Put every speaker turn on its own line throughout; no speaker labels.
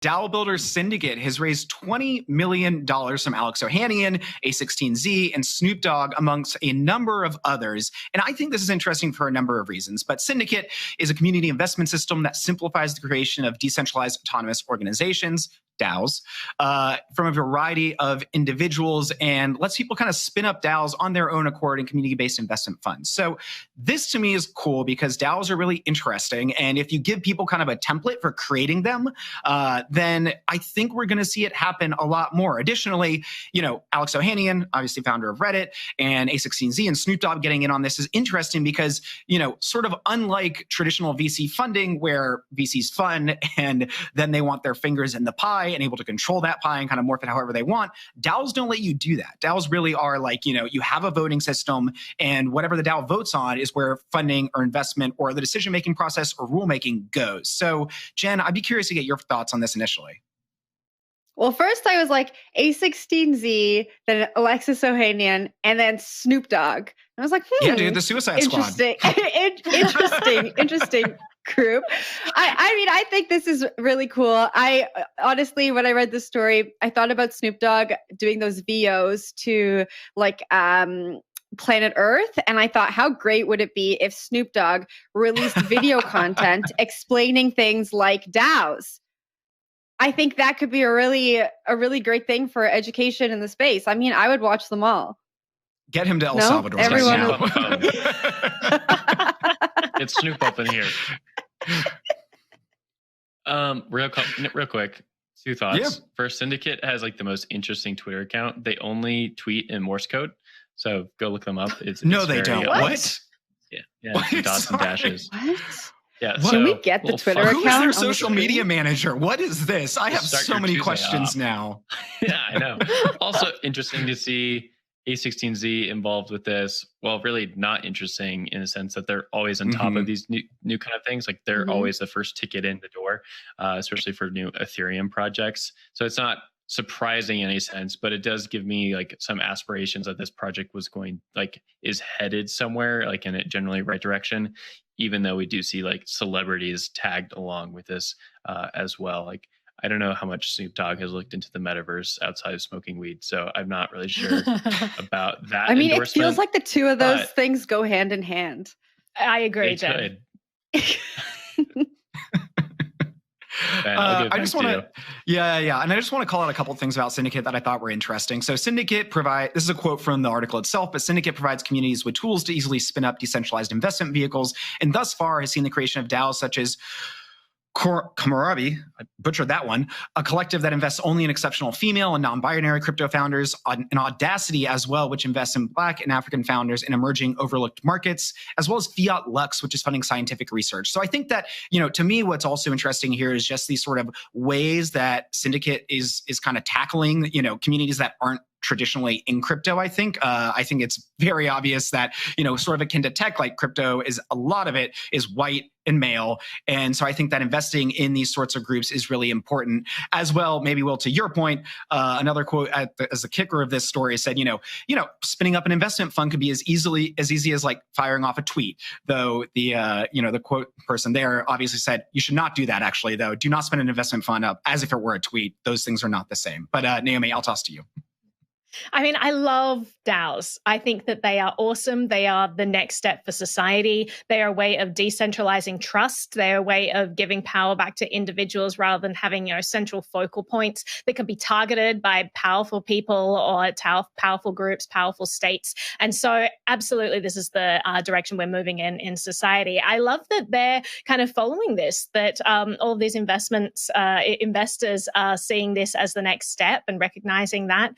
DAO-Builder Syndicate has raised $20 million from Alex Ohanian, a16z, and Snoop Dogg, amongst a number of others. And I think this is interesting for a number of reasons. But Syndicate is a community investment system that simplifies the creation of decentralized autonomous organizations, DAOs, from a variety of individuals, and lets people kind of spin up DAOs on their own accord in community-based investment funds. So this to me is cool because DAOs are really interesting. And if you give people kind of a template for creating them, then I think we're going to see it happen a lot more. Additionally, Alex Ohanian, obviously founder of Reddit, and a16z and Snoop Dogg getting in on this is interesting because, sort of unlike traditional VC funding where VCs fund and then they want their fingers in the pie and able to control that pie and kind of morph it however they want, DAOs don't let you do that. DAOs really are like, you have a voting system and whatever the DAO votes on is where funding or investment or the decision-making process or rulemaking goes. So Jen, I'd be curious to get your thoughts on this initially.
Well, first I was like a16z, then Alexis Ohanian, and then Snoop Dogg. And I was like,
yeah, dude, the Suicide Squad.
Interesting group. I think this is really cool. I honestly, when I read this story, I thought about Snoop Dogg doing those VOs to Planet Earth. And I thought, how great would it be if Snoop Dogg released video content explaining things like DAOs? I think that could be a really great thing for education in the space. I mean, I would watch them all.
Get him to El Salvador.
Everyone
It's Snoop up in here. Real quick, two thoughts. Yeah. First, Syndicate has like the most interesting Twitter account. They only tweet in Morse code, so go look them up.
No, they don't.
What? Yeah, dots and dashes.
What?
Yeah,
can we get the Twitter account?
Who is their social media manager? What is this? I have so many questions now.
Yeah, I know. Also interesting to see a16z involved with this. Well, really not interesting in a sense that they're always on top of these new kind of things. Like they're always the first ticket in the door, especially for new Ethereum projects. So it's not surprising in any sense, but it does give me like some aspirations that this project is headed somewhere like in a generally right direction, even though we do see like celebrities tagged along with this as well. Like, I don't know how much Snoop Dogg has looked into the metaverse outside of smoking weed, so I'm not really sure about that.
I mean, it feels like the two of those things go hand in hand.
I agree, Jen.
I just want to, and I just want to call out a couple of things about Syndicate that I thought were interesting. So Syndicate this is a quote from the article itself, but Syndicate provides communities with tools to easily spin up decentralized investment vehicles, and thus far has seen the creation of DAOs such as Kamarabi, I butchered that one, a collective that invests only in exceptional female and non-binary crypto founders, and Audacity as well, which invests in Black and African founders in emerging overlooked markets, as well as Fiat Lux, which is funding scientific research. So I think that, to me, what's also interesting here is just these sort of ways that Syndicate is kind of tackling, communities that aren't traditionally in crypto. I think it's very obvious that, sort of akin to tech, like crypto is a lot of it is white and male. And so I think that investing in these sorts of groups is really important as well. Maybe, Will, to your point, another quote as the kicker of this story said, spinning up an investment fund could be as easy as like firing off a tweet. Though the quote person there obviously said, you should not do that actually, though. Do not spin an investment fund up as if it were a tweet. Those things are not the same. But Naomi, I'll toss to you.
I mean, I love DAOs. I think that they are awesome. They are the next step for society. They are a way of decentralizing trust. They are a way of giving power back to individuals rather than having, central focal points that can be targeted by powerful people or powerful groups, powerful states. And so absolutely, this is the direction we're moving in society. I love that they're kind of following this, that all of these investors are seeing this as the next step and recognizing that.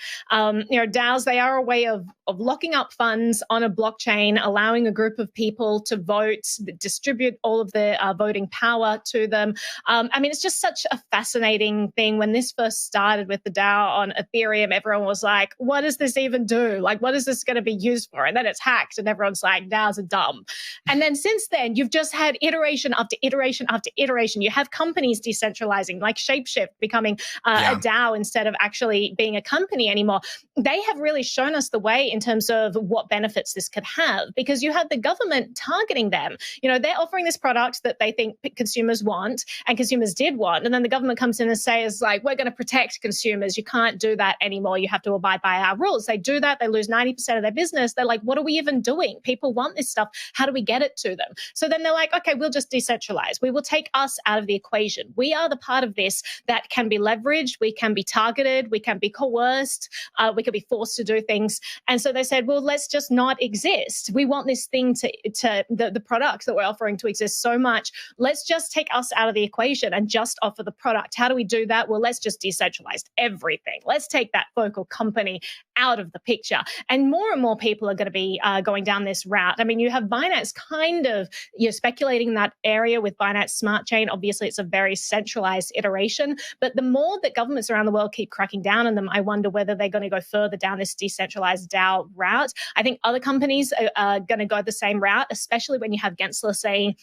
DAOs, they are a way of locking up funds on a blockchain, allowing a group of people to vote, distribute all of the voting power to them. It's just such a fascinating thing. When this first started with the DAO on Ethereum, everyone was like, what does this even do? Like, what is this going to be used for? And then it's hacked and everyone's like, DAOs are dumb. And then since then, you've just had iteration after iteration after iteration. You have companies decentralizing, like Shapeshift becoming a DAO instead of actually being a company anymore. they have really shown us the way in terms of what benefits this could have, because you have the government targeting them. They're offering this product that they think consumers want and consumers did want. And then the government comes in and says, like, we're going to protect consumers. You can't do that anymore. You have to abide by our rules. They do that. They lose 90% of their business. They're like, what are we even doing? People want this stuff. How do we get it to them? So then they're like, okay, we'll just decentralize. We will take us out of the equation. We are the part of this that can be leveraged. We can be targeted. We can be coerced. We can be forced to do things. And so they said, well, let's just not exist. We want this thing to the product that we're offering to exist so much. Let's just take us out of the equation and just offer the product. How do we do that? Well, let's just decentralize everything. Let's take that focal company out of the picture. And more people are going to be going down this route. I mean, you have Binance kind of speculating in that area with Binance Smart Chain. Obviously, it's a very centralized iteration. But the more that governments around the world keep cracking down on them, I wonder whether they're going to go further down this decentralized DAO route. I think other companies are going to go the same route, especially when you have Gensler saying,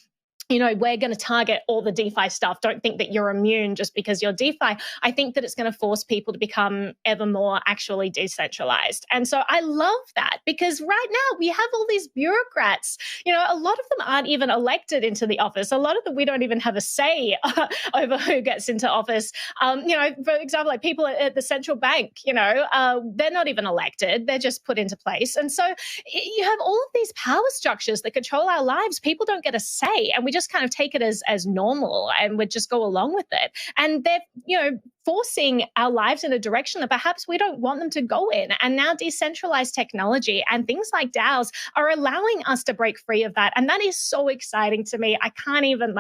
we're going to target all the DeFi stuff. Don't think that you're immune just because you're DeFi. I think that it's going to force people to become ever more actually decentralized. And so I love that, because right now we have all these bureaucrats. A lot of them aren't even elected into the office. A lot of them, we don't even have a say over who gets into office. For example, like people at the central bank, they're not even elected. They're just put into place. And so you have all of these power structures that control our lives. People don't get a say, and we just kind of take it as normal and would just go along with it. And they're, forcing our lives in a direction that perhaps we don't want them to go in. And now decentralized technology and things like DAOs are allowing us to break free of that. And that is so exciting to me. I can't even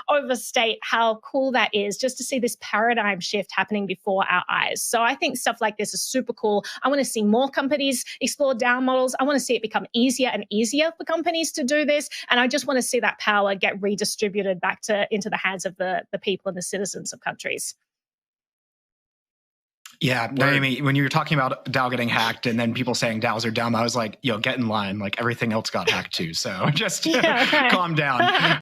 overstate how cool that is, just to see this paradigm shift happening before our eyes. So I think stuff like this is super cool. I want to see more companies explore DAO models. I want to see it become easier and easier for companies to do this. And I just want to see that power get redistributed back into the hands of the people and the citizens of countries.
Yeah, Naomi, when you were talking about DAO getting hacked and then people saying DAOs are dumb, I was like, get in line. Like, everything else got hacked too. So just calm down.